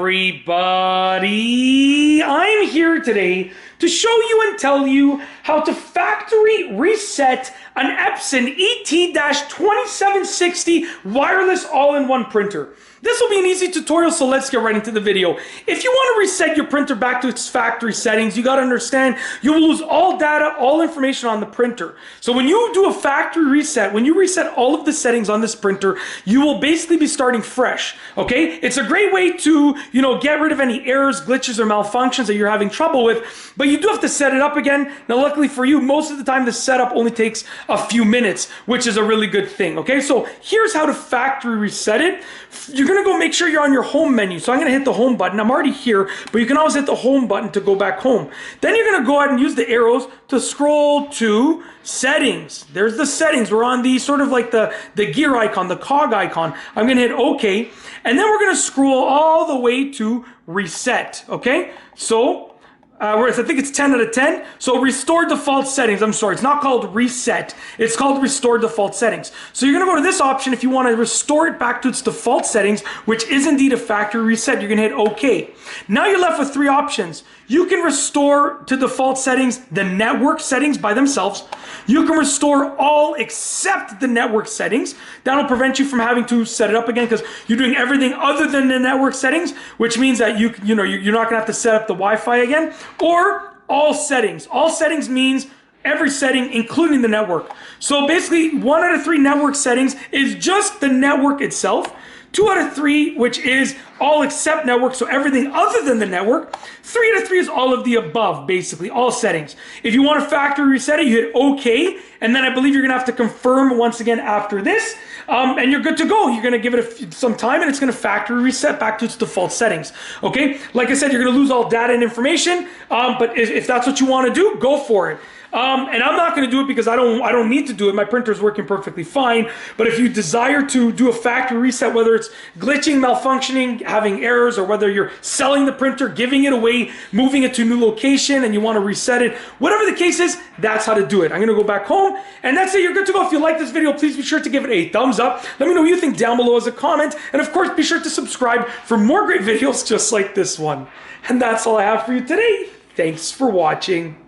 everybody, I'm here today to show you and tell you how to factory reset an Epson ET-2760 wireless all-in-one printer. This will be an easy tutorial, so let's get right into the video. If you want to reset your printer back to its factory settings, you got to understand you will lose all data, all information on the printer. So when you do a factory reset, when you reset all of the settings on this printer, you will basically be starting fresh, okay? It's a great way to, get rid of any errors, glitches, or malfunctions that you're having trouble with, but you do have to set it up again. Now, luckily for you, most of the time the setup only takes a few minutes, which is a really good thing, okay? So here's how to factory reset it. You're gonna go make sure you're on your home menu. So I'm gonna hit the home button. I'm already here, but you can always hit the home button to go back home. Then you're gonna go ahead and use the arrows to scroll to settings. There's the settings. We're on the sort of like the gear icon, the cog icon. I'm gonna hit OK. And then we're gonna scroll all the way to reset, okay? So, I think it's 10 out of 10. So restore default settings. I'm sorry, it's not called reset. It's called restore default settings. So you're gonna go to this option if you wanna restore it back to its default settings, which is indeed a factory reset. You're gonna hit OK. Now you're left with three options. You can restore to default settings the network settings by themselves. You can restore all except the network settings. That'll prevent you from having to set it up again because you're doing everything other than the network settings, which means that you're not gonna have to set up the Wi-Fi again. Or all settings. All settings means every setting, including the network. So basically, 1 out of 3 network settings is just the network itself. 2 out of 3, which is all except network, so everything other than the network. 3 out of 3 is all of the above, basically, all settings. If you want to factory reset it, you hit OK, and then I believe you're going to have to confirm once again after this, and you're good to go. You're going to give it some time, and it's going to factory reset back to its default settings, okay? Like I said, you're going to lose all data and information, but if that's what you want to do, go for it. And I'm not going to do it because I don't need to do it. My printer is working perfectly fine. But if you desire to do a factory reset, whether it's glitching, malfunctioning, having errors, or whether you're selling the printer, giving it away, moving it to a new location, and you want to reset it, whatever the case is, that's how to do it. I'm going to go back home, and that's it. You're good to go. If you like this video, please be sure to give it a thumbs up. Let me know what you think down below as a comment. And of course, be sure to subscribe for more great videos just like this one. And that's all I have for you today. Thanks for watching.